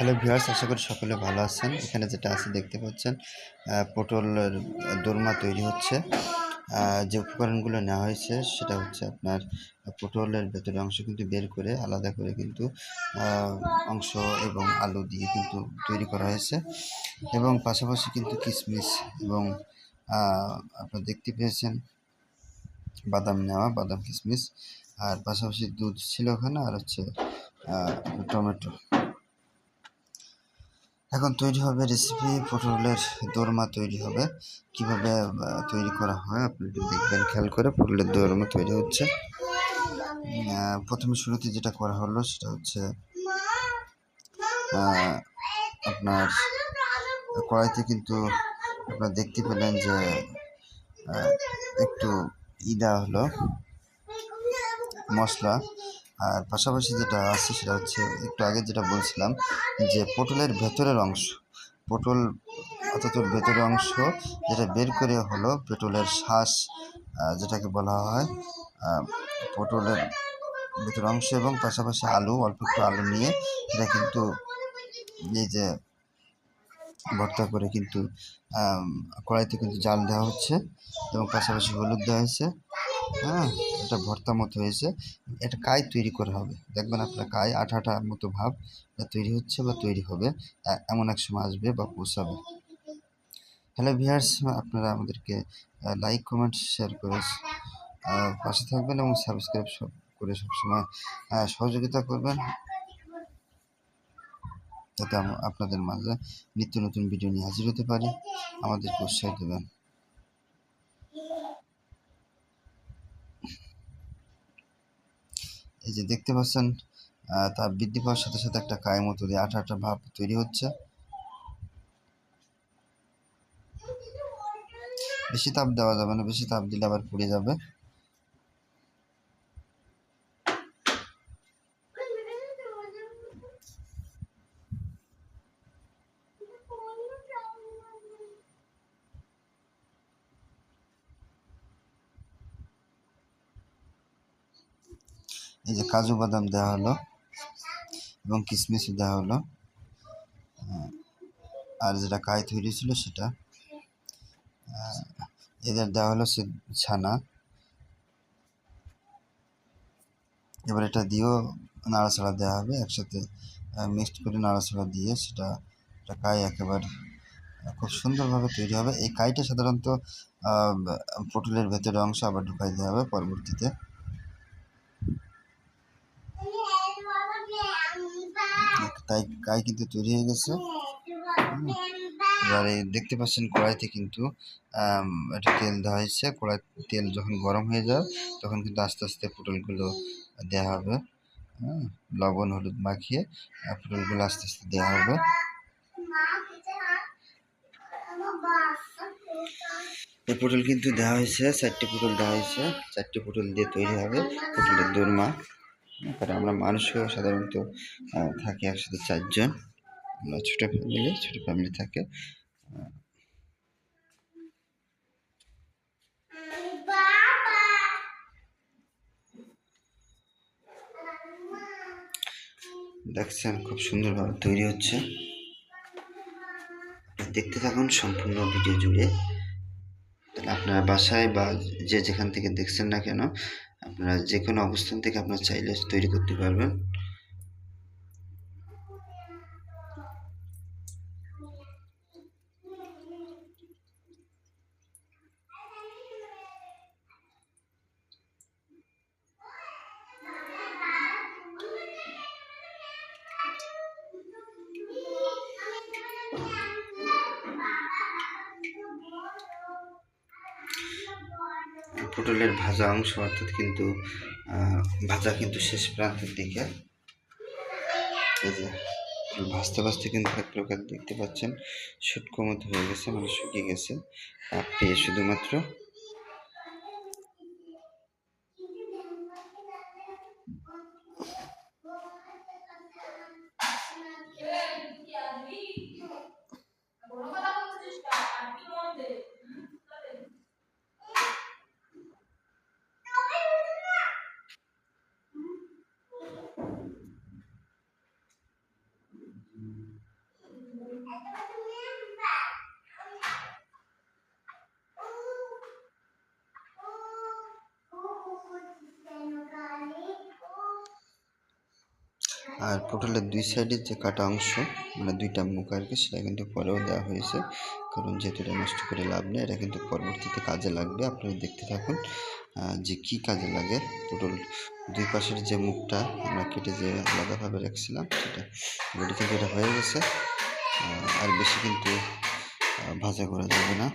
Hello viewers, আশা করি সকলে ভালো আছেন। এখানে যেটা আছে দেখতে পাচ্ছেন, পটলের দোরমা তৈরি হচ্ছে। যে উপকরণগুলো নেওয়া হয়েছে সেটা হচ্ছে আপনার পটলের ভেতরের অংশ কিন্তু বের করে আলাদা করে কিন্তু অংশ এবং আলু দিয়ে কিন্তু তৈরি করা হয়েছে, এবং পাশাপাশি কিন্তু কিশমিশ এবং আপনারা দেখতে পেয়েছেন বাদাম নেওয়া, বাদাম কিশমিশ, আর পাশাপাশি দুধ ছিল ওখানে, আর হচ্ছে টমেটো। এখন তৈরি হবে রেসিপি, পটলের দোরমা তৈরি হবে। কিভাবে তৈরি করা হয় আপনি একটু দেখবেন খেয়াল করে। পটলের দোরমা তৈরি হচ্ছে। প্রথমে শুরুতে যেটা করা হলো সেটা হচ্ছে আপনার কড়াইতে কিন্তু আপনারা দেখতে পেলেন যে একটু দেওয়া হলো মশলা। আর পাশাপাশি যেটা আছে সেটা হচ্ছে একটু আগে যেটা বলছিলাম যে পটলের ভেতরের অংশ, পটল অর্থাৎ ভেতরের অংশ যেটা বের করে হলো পটলের শ্বাস, যেটাকে বলা হয় পটলের ভেতরের অংশ, এবং পাশাপাশি আলু, অল্প একটু আলু নিয়ে এটা কিন্তু এই যে ভর্তা করে কিন্তু কড়াইতে কিন্তু জাল দেওয়া হচ্ছে, এবং পাশাপাশি হলুদ দেওয়া হয়েছে। এটা ভর্তা মতো হয়েছে। এটা কাই তৈরি করা হবে, দেখবেন আপনার কাই আঠা আঠা মতো ভাব তৈরি হচ্ছে বা তৈরি হবে, এমন এক সময় আসবে বা পৌঁছাবে। হ্যালো ভিউয়ার্স, আপনারা আমাদেরকে লাইক, কমেন্ট, শেয়ার করে পাশে থাকবেন, এবং সাবস্ক্রাইব করে সবসময় সহযোগিতা করবেন, যাতে আপনাদের মাঝে নিত্য নতুন ভিডিও নিয়ে হাজির হতে পারি। আমাদেরকে উৎসাহ দেবেন। এই যে দেখতে পাচ্ছেন, তার বৃদ্ধি পাওয়ার সাথে সাথে একটা কায়ের মতো দিয়ে আঠা আঠা ভাব তৈরি হচ্ছে। বেশি তাপ দেওয়া যাবে না, বেশি তাপ দিলে আবার পুড়ে যাবে। এই যে কাজু বাদাম দেওয়া হলো এবং কিশমিশ দেওয়া হলো, আর যেটা কাই তৈরি ছিল সেটা এদের দেওয়া হলো সে ছানা। এবার এটা দিয়েও নাড়াচাড়া দেওয়া হবে, একসাথে মিক্সড করে নাড়াচাড়া দিয়ে সেটা কাই একেবারে খুব সুন্দরভাবে তৈরি হবে। এই কাইটা সাধারণত পটলের ভেতরের অংশ আবার ঢুকাই দেওয়া হবে পরবর্তীতে। তাই কাই কিন্তু তৈরি হয়ে গেছে। এবারে দেখতে পাচ্ছেন কড়াইতে কিন্তু একটা তেল দেওয়া হয়েছে। কড়াই তেল যখন গরম হয়ে যায় তখন কিন্তু আস্তে আস্তে পটলগুলো দেওয়া হবে। লবণ হলুদ মাখিয়ে পটলগুলো আস্তে আস্তে দেওয়া হবে। এই পটল কিন্তু দেওয়া হয়েছে, 4টি পটল দেওয়া হয়েছে। 4টি পটল দিয়ে তৈরি হবে পটলের দোরমা। কারণ আমরা মানুষও সাধারণত থাকি একসাথে 4 জন, আমরা ছোট ফ্যামিলি থাকে। দেখছেন খুব সুন্দরভাবে তৈরি হচ্ছে। দেখতে থাকুন সম্পূর্ণ ভিডিও জুড়ে। তাহলে আপনার বাসায় বা যে যেখান থেকে দেখছেন না কেন, আপনারা যে কোনো অবস্থান থেকে আপনারা চাইলে তৈরি করতে পারবেন। পটলের ভাজা অংশ অর্থাৎ কিন্তু ভাজা কিন্তু শেষ প্রান্তের দিকে। এই যে ভাজতে ভাজতে কিন্তু এক প্রকার দেখতে পাচ্ছেন শুটকো মতো হয়ে গেছে, মানে শুকিয়ে গেছে পেয়ে শুধুমাত্র। আর পটলের দুই সাইডের যে কাটা অংশ মানে দুইটা মুখ আর কি, সেটা কিন্তু পরেও দেওয়া হয়েছে, কারণ যেহেতু এটা নষ্ট করে লাভ নেই, এটা কিন্তু পরবর্তীতে কাজে লাগবে। আপনারা দেখতে থাকুন যে কি কাজে লাগে। পটল দুই পাশের যে মুখটা আমরা কেটে যে আলাদাভাবে রাখছিলাম সেটা অলরেডি কিন্তু এটা হয়ে গেছে। আর বেশি কিন্তু ভাজা করা যাবে না।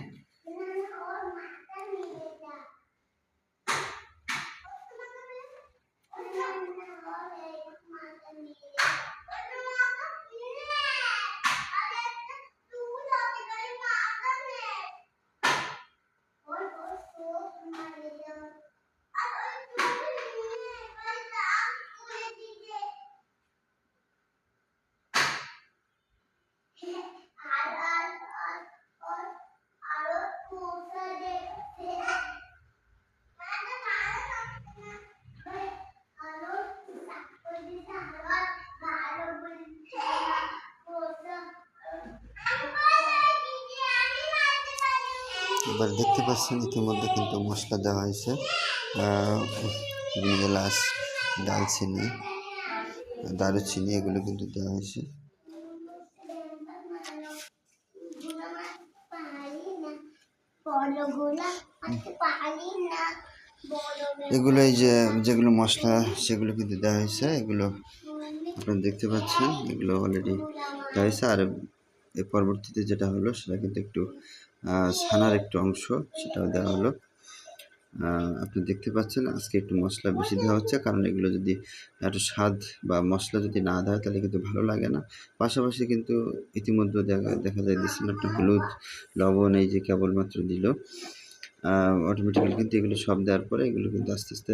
এবার দেখতে পাচ্ছেন ইতিমধ্যে কিন্তু মশলা দেওয়া হয়েছে, এলাচ, দালচিনি, দারুচিনি এগুলো কিন্তু দেওয়া হয়েছে। এগুলো এই যে যেগুলো মশলা সেগুলো কিন্তু দেওয়া হয়েছে, এগুলো আপনারা দেখতে পাচ্ছেন, এগুলো অলরেডি দেওয়া হয়েছে। আর এর পরবর্তীতে যেটা হলো সেটা কিন্তু একটু ছানার একটু অংশ সেটাও দেওয়া হলো। আপনি দেখতে পাচ্ছেন আজকে একটু মশলা বেশি দেওয়া হচ্ছে, কারণ এগুলো যদি একটু স্বাদ বা মশলা যদি না দেয় তাহলে কিন্তু ভালো লাগে না। পাশাপাশি কিন্তু ইতিমধ্যে দেখা যায় দিচ্ছেন একটা হলুদ, লবণ, এই যে কেবলমাত্র দিল। অটোমেটিক্যালি কিন্তু এগুলো সব দেওয়ার পরে এগুলো কিন্তু আস্তে আস্তে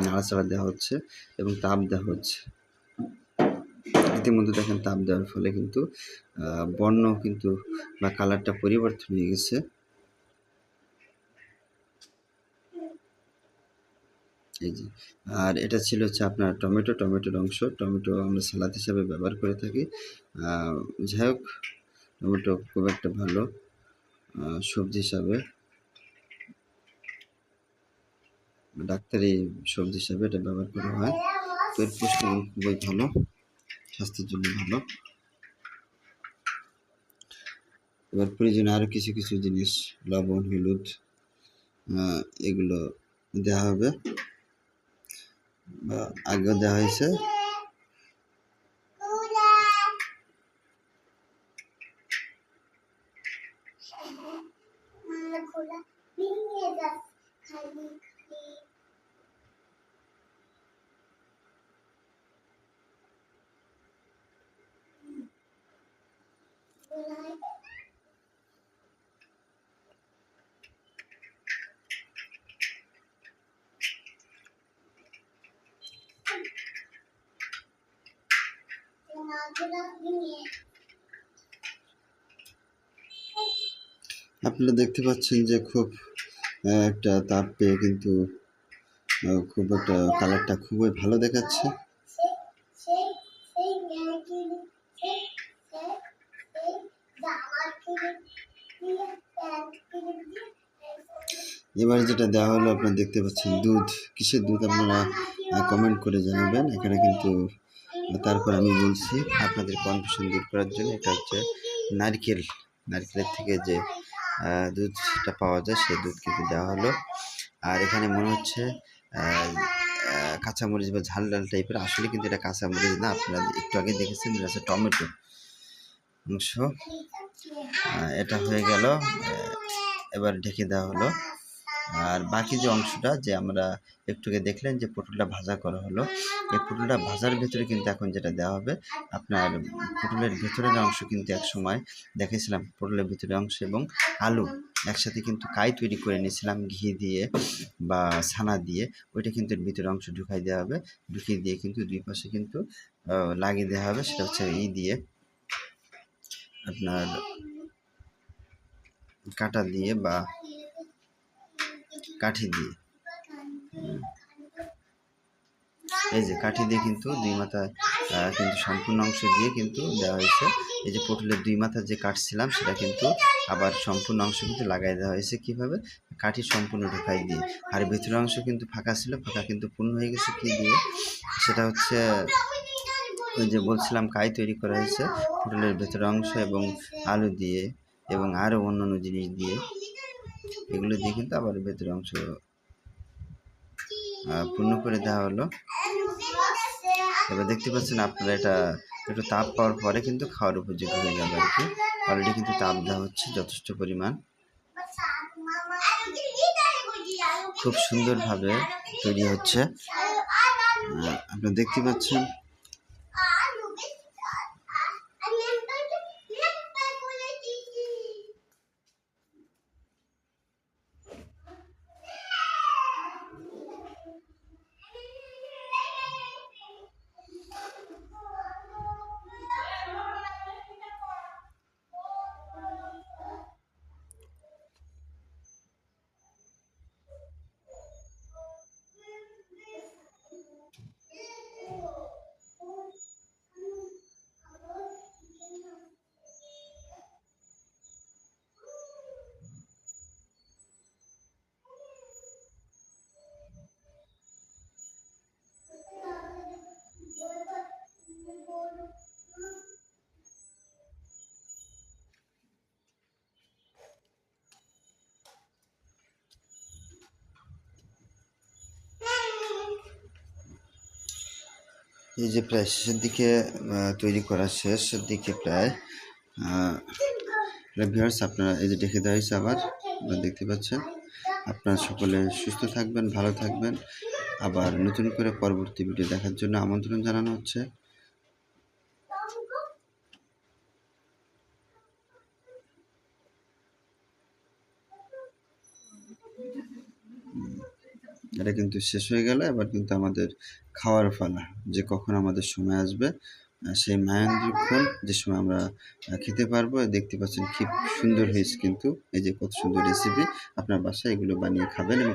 নাড়াচাড়া দেওয়া হচ্ছে এবং তাপ দেওয়া হচ্ছে। ইতিমধ্যে দেখেন তাপ দেওয়ার ফলে কিন্তু বর্ণ কিন্তু বা কালারটা পরিবর্তন হয়ে গেছে। এই যে, আর এটা ছিল হচ্ছে আপনার টমেটোর অংশ। টমেটো আমরা সালাদ হিসাবে ব্যবহার করে থাকি। যাই হোক, টমেটো খুব একটা ভালো সবজি হিসাবে, ডাক্তারি সবজি হিসাবে এটা ব্যবহার করা হয়। তো এর পুষ্টিগুণ খুবই ভালো, স্বাস্থ্যের জন্য ভালো। এবার প্রয়োজনে আরও কিছু কিছু জিনিস, লবণ, হলুদ, এগুলো দেওয়া হবে বা আগেও দেওয়া হয়েছে। আপনারা দেখতে পাচ্ছেন যে খুব একটা তাপ পেয়ে কিন্তু খুব একটা কালারটা খুবই ভালো দেখাচ্ছে। এবার যেটা দেওয়া হলো আপনারা দেখতে পাচ্ছেন দুধ। কিসের দুধ আপনারা কমেন্ট করে জানাবেন। এখানে কিন্তু তারপর আমি বলছি আপনাদের কনফিউশন দূর করার জন্য, এটা হচ্ছে নারকেলের থেকে যে দুধটা পাওয়া যায় সেই দুধ কিন্তু দেওয়া হলো। আর এখানে মনে হচ্ছে কাঁচামরিচ বা ঝাল ডাল টাইপের, আসলে কিন্তু এটা কাঁচামরিচ না, আপনারা একটু আগে দেখেছেন এটা হচ্ছে টমেটো অংশ। এটা হয়ে গেল, এবার ঢেকে দেওয়া হলো। আর বাকি যে অংশটা যে আমরা একটু আগে দেখলেন যে পটলটা ভাজা করা হলো, এই পটলটা ভাজার ভেতরে কিন্তু এখন যেটা দেওয়া হবে আপনার পটলের ভেতরের অংশ কিন্তু এক সময় দেখেছিলাম পটলের ভেতরের অংশ এবং আলু একসাথে কিন্তু কাই তৈরি করে নিয়েছিলাম ঘি দিয়ে বা ছানা দিয়ে, ওইটা কিন্তু এর ভিতরের অংশ ঢুকাই দেওয়া হবে। ঢুকিয়ে দিয়ে কিন্তু দুই পাশে কিন্তু লাগিয়ে দেওয়া হবে, সেটা হচ্ছে দিয়ে আপনার কাঁটা দিয়ে বা কাঠি দিয়ে, এই যে কাঠি দিয়ে কিন্তু দুই মাথায় কিন্তু সম্পূর্ণ অংশ দিয়ে কিন্তু দেওয়া হয়েছে। এই যে পটলের 2 মাথা যে কাটছিলাম সেটা কিন্তু আবার সম্পূর্ণ অংশ কিন্তু লাগাই দেওয়া হয়েছে। কীভাবে? কাঠি সম্পূর্ণ ঢুকাই দিয়ে। আর ভেতরের অংশ কিন্তু ফাঁকা ছিল, ফাঁকা কিন্তু পূর্ণ হয়ে গেছে কী দিয়ে? সেটা হচ্ছে ওই যে বলছিলাম কাই তৈরি করা হয়েছে পটলের ভেতরের অংশ এবং আলু দিয়ে এবং আরও অন্যান্য জিনিস দিয়ে। এগুলো দিয়ে কিন্তু আবার ভেতরের অংশ পূর্ণ করে দেওয়া হলো। এবার দেখতে পাচ্ছেন আপনারা এটা একটু তাপ পাওয়ার পরে কিন্তু খাওয়ার উপযোগী হয়ে যাবে আর কি। অলরেডি কিন্তু তাপ দেওয়া হচ্ছে যথেষ্ট পরিমাণ। খুব সুন্দরভাবে তৈরি হচ্ছে, আপনারা দেখতে পাচ্ছেন। এই যে প্রায় শেষের দিকে তৈরি করা শেষের দিকে প্রায় ভিউয়ার্স, আপনারা এই যে দেখে দেওয়া হয়েছে আবার আপনারা দেখতে পাচ্ছেন। আপনারা সকলে সুস্থ থাকবেন, ভালো থাকবেন। আবার নতুন করে পরবর্তী ভিডিও দেখার জন্য আমন্ত্রণ জানানো হচ্ছে। এটা কিন্তু শেষ হয়ে গেল। এবার কিন্তু আমাদের খাওয়ার পালা, যে কখন আমাদের সময় আসবে সেই মায়ানদীক্ষণ যে সময় আমরা খেতে পারবো। দেখতে পাচ্ছেন খুব সুন্দর হয়েছে কিন্তু, এই যে কত সুন্দর রেসিপি। আপনার বাসায় এগুলো বানিয়ে খাবেন এবং